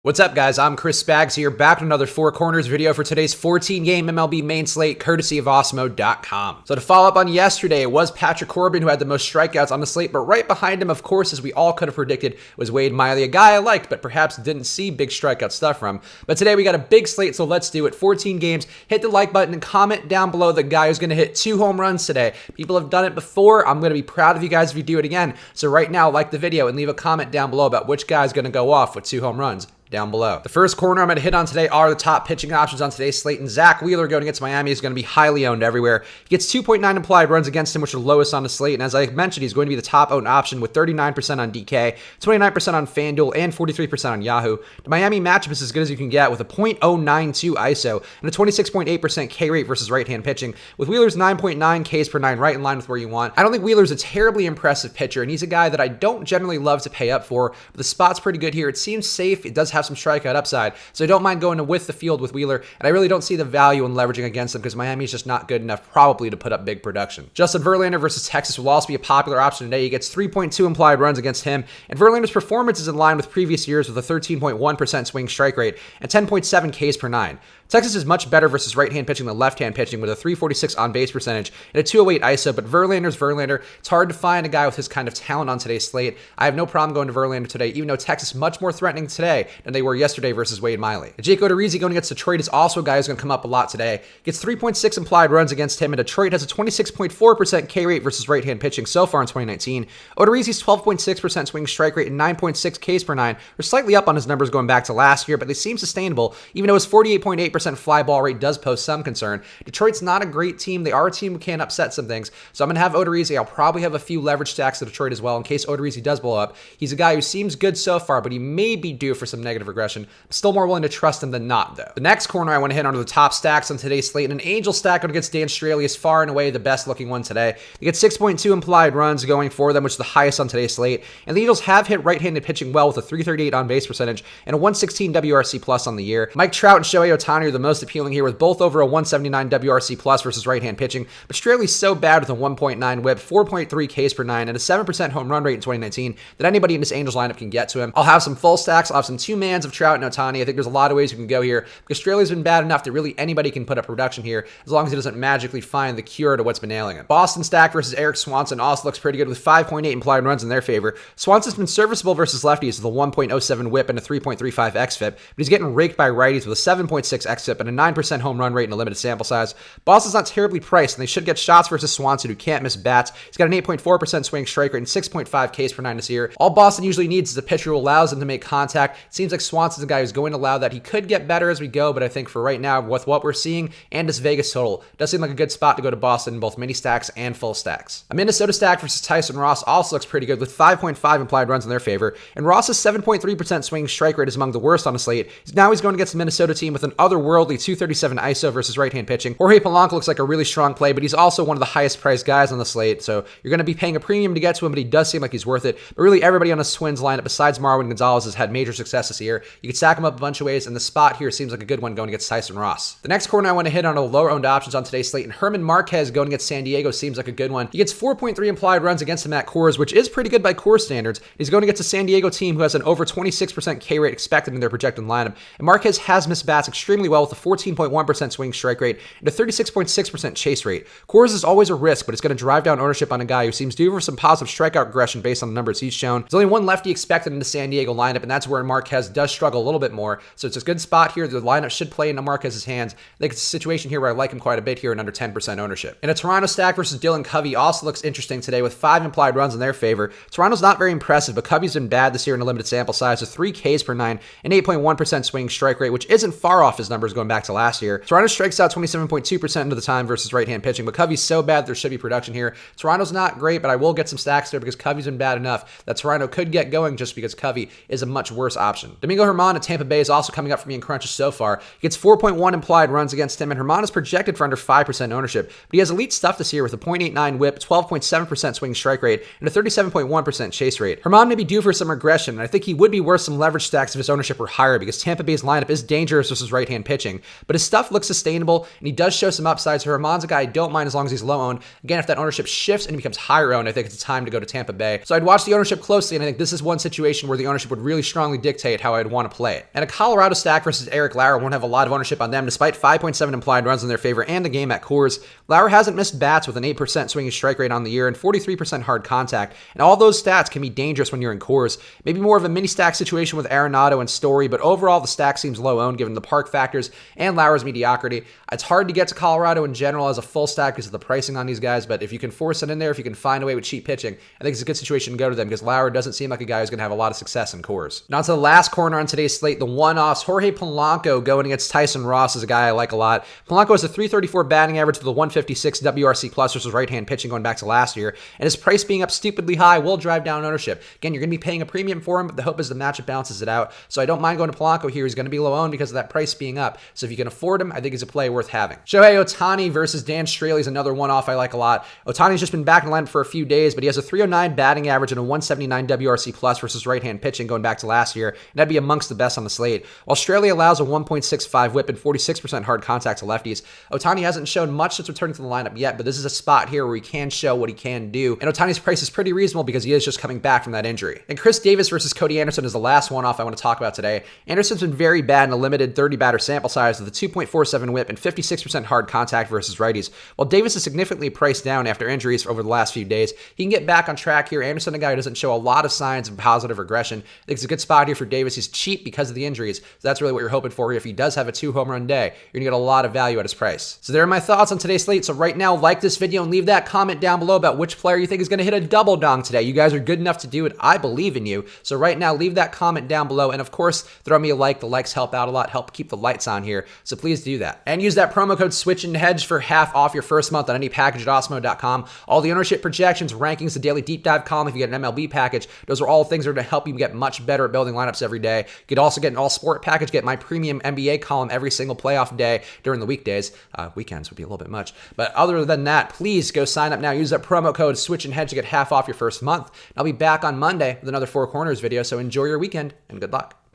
What's up, guys? I'm Chris Spags here, back with another Four Corners video for today's 14-game MLB main slate, courtesy of Awesemo.com. So to follow up on yesterday, it was Patrick Corbin who had the most strikeouts on the slate, but right behind him, of course, as we all could have predicted, was Wade Miley, a guy I liked, but perhaps didn't see big strikeout stuff from. But today we got a big slate, so let's do it. 14 games. Hit the like button and comment down below the guy who's going to hit 2 home runs today. People have done it before. I'm going to be proud of you guys if you do it again. So right now, like the video and leave a comment down below about which guy is going to go off with 2 home runs down below. The first corner I'm going to hit on today are the top pitching options on today's slate, and Zach Wheeler going against Miami is going to be highly owned everywhere. He gets 2.9 implied runs against him, which are lowest on the slate, and as I mentioned, he's going to be the top owned option with 39% on DK, 29% on FanDuel, and 43% on Yahoo. The Miami matchup is as good as you can get with a .092 ISO and a 26.8% K rate versus right-hand pitching, with Wheeler's 9.9 Ks per 9 right in line with where you want. I don't think Wheeler's a terribly impressive pitcher, and he's a guy that I don't generally love to pay up for, but the spot's pretty good here. It seems safe. It does have some strikeout upside, so I don't mind going with the field with Wheeler, and I really don't see the value in leveraging against him because Miami's just not good enough probably to put up big production. Justin Verlander versus Texas will also be a popular option today. He gets 3.2 implied runs against him, and Verlander's performance is in line with previous years with a 13.1% swing strike rate and 10.7 Ks per 9. Texas is much better versus right-hand pitching than left-hand pitching with a 346 on-base percentage and a 208 ISO, but Verlander's Verlander. It's hard to find a guy with his kind of talent on today's slate. I have no problem going to Verlander today, even though Texas is much more threatening today than they were yesterday versus Wade Miley. Jake Odorizzi going against Detroit is also a guy who's going to come up a lot today. Gets 3.6 implied runs against him, and Detroit has a 26.4% K rate versus right-hand pitching so far in 2019. Odorizzi's 12.6% swing strike rate and 9.6 Ks per 9 are slightly up on his numbers going back to last year, but they seem sustainable, even though his 48.8% fly ball rate does pose some concern. Detroit's not a great team. They are a team who can upset some things, so I'm going to have Odorizzi. I'll probably have a few leverage stacks to Detroit as well in case Odorizzi does blow up. He's a guy who seems good so far, but he may be due for some negative regression. I'm still more willing to trust him than not, though. The next corner I want to hit under the top stacks on today's slate, and an Angel stack against Dan Straley is far and away the best looking one today. They get 6.2 implied runs going for them, which is the highest on today's slate, and the Angels have hit right-handed pitching well with a 338 on-base percentage and a 116 WRC plus on the year. Mike Trout and Shohei Ohtani are the most appealing here with both over a 179 WRC plus versus right-hand pitching, but Straley's so bad with a 1.9 whip, 4.3 Ks per 9, and a 7% home run rate in 2019 that anybody in this Angels lineup can get to him. I'll have some full stacks. I'll have some 2-mans of Trout and Ohtani. I think there's a lot of ways you can go here because Straley's been bad enough that really anybody can put up production here as long as he doesn't magically find the cure to what's been ailing him. Boston stack versus Eric Swanson also looks pretty good with 5.8 implied runs in their favor. Swanson's been serviceable versus lefties with a 1.07 whip and a 3.35 xFIP, but he's getting raked by righties with a 7.6 xFIP and a 9% home run rate in a limited sample size. Boston's not terribly priced, and they should get shots versus Swanson, who can't miss bats. He's got an 8.4% swing strike rate and 6.5 Ks per 9 this year. All Boston usually needs is a pitcher who allows them to make contact. It seems like Swanson's a guy who's going to allow that. He could get better as we go, but I think for right now, with what we're seeing and this Vegas total, it does seem like a good spot to go to Boston in both mini stacks and full stacks. A Minnesota stack versus Tyson Ross also looks pretty good with 5.5 implied runs in their favor, and Ross's 7.3% swing strike rate is among the worst on the slate. Now he's going against the Minnesota team with an otherworldly 237 ISO versus right-hand pitching. Jorge Polanco looks like a really strong play, but he's also one of the highest priced guys on the slate, so you're going to be paying a premium to get to him, but he does seem like he's worth it. But really, everybody on the Twins lineup besides Marwin Gonzalez has had major success this year. You can stack him up a bunch of ways, and the spot here seems like a good one going against Tyson Ross. The next corner I want to hit on are the lower-owned options on today's slate, and Herman Marquez going against San Diego seems like a good one. He gets 4.3 implied runs against him at Coors, which is pretty good by Coors standards. He's going against a San Diego team who has an over 26% K rate expected in their projected lineup, and Marquez has missed bats extremely well with a 14.1% swing strike rate and a 36.6% chase rate. Coors is always a risk, but it's going to drive down ownership on a guy who seems due for some positive strikeout regression based on the numbers he's shown. There's only one lefty expected in the San Diego lineup, and that's where Marquez does struggle a little bit more, so it's a good spot here. The lineup should play into Marquez's hands. I think it's a situation here where I like him quite a bit here and under 10% ownership. And a Toronto stack versus Dylan Covey also looks interesting today with 5 implied runs in their favor. Toronto's not very impressive, but Covey's been bad this year in a limited sample size with 3 Ks per 9 and 8.1% swing strike rate, which isn't far off his numbers going back to last year. Toronto strikes out 27.2% of the time versus right-hand pitching, but Covey's so bad there should be production here. Toronto's not great, but I will get some stacks there because Covey's been bad enough that Toronto could get going just because Covey is a much worse option. Domingo Germán at Tampa Bay is also coming up for me in crunches so far. He gets 4.1 implied runs against him, and Germán is projected for under 5% ownership, but he has elite stuff this year with a .89 whip, 12.7% swing strike rate, and a 37.1% chase rate. Germán may be due for some regression, and I think he would be worth some leverage stacks if his ownership were higher because Tampa Bay's lineup is dangerous versus right-hand pitching, but his stuff looks sustainable, and he does show some upside, so Germán's a guy I don't mind as long as he's low-owned. Again, if that ownership shifts and he becomes higher-owned, I think it's time to go to Tampa Bay. So I'd watch the ownership closely, and I think this is one situation where the ownership would really strongly dictate how how I'd want to play it. And a Colorado stack versus Eric Lauer won't have a lot of ownership on them, despite 5.7 implied runs in their favor and the game at Coors. Lauer hasn't missed bats with an 8% swinging strike rate on the year and 43% hard contact, and all those stats can be dangerous when you're in Coors. Maybe more of a mini stack situation with Arenado and Story, but overall the stack seems low owned given the park factors and Lauer's mediocrity. It's hard to get to Colorado in general as a full stack because of the pricing on these guys, but if you can force it in there, if you can find a way with cheap pitching, I think it's a good situation to go to them because Lauer doesn't seem like a guy who's going to have a lot of success in Coors. Now to the last corner on today's slate, the one-offs. Jorge Polanco going against Tyson Ross is a guy I like a lot. Polanco has a 334 batting average with a 156 WRC plus versus right-hand pitching going back to last year, and his price being up stupidly high will drive down ownership. Again, you're going to be paying a premium for him, but the hope is the matchup balances it out. So I don't mind going to Polanco here. He's going to be low owned because of that price being up. So if you can afford him, I think he's a play worth having. Shohei Ohtani versus Dan Straley is another one-off I like a lot. Ohtani's just been back in the lineup for a few days, but he has a 309 batting average and a 179 WRC plus versus right-hand pitching going back to last year, and that'd be amongst the best on the slate. While Straley allows a 1.65 whip and 46% hard contact to lefties, Ohtani hasn't shown much since returning to the lineup yet, but this is a spot here where he can show what he can do, and Ohtani's price is pretty reasonable because he is just coming back from that injury. And Chris Davis versus Cody Anderson is the last one-off I want to talk about today. Anderson's been very bad in a limited 30-batter sample size with a 2.47 whip and 56% hard contact versus righties. While Davis is significantly priced down after injuries over the last few days, he can get back on track here. Anderson, a guy who doesn't show a lot of signs of positive regression. I think it's a good spot here for Davis. He's cheap because of the injuries, so that's really what you're hoping for here. If he does have a 2-home run day, you're going to get a lot of value at his price. So there are my thoughts on today's slate. So right now, like this video and leave that comment down below about which player you think is going to hit a double dong today. You guys are good enough to do it. I believe in you. So right now, leave that comment down below. And of course, throw me a like. The likes help out a lot, help keep the lights on here. So please do that. And use that promo code SWITCHANDHEDGE for half off your first month on any package at Osmo.com. All the ownership projections, rankings, the daily deep dive column if you get an MLB package, those are all things that are going to help you get much better at building lineups every day. You could also get an all sport package, get my premium NBA column every single playoff day during the weekdays. Weekends would be a little bit much. But other than that, please go sign up now. Use that promo code SWITCHANDHEDGE to get half off your first month. I'll be back on Monday with another Four Corners video, so enjoy your weekend and good luck.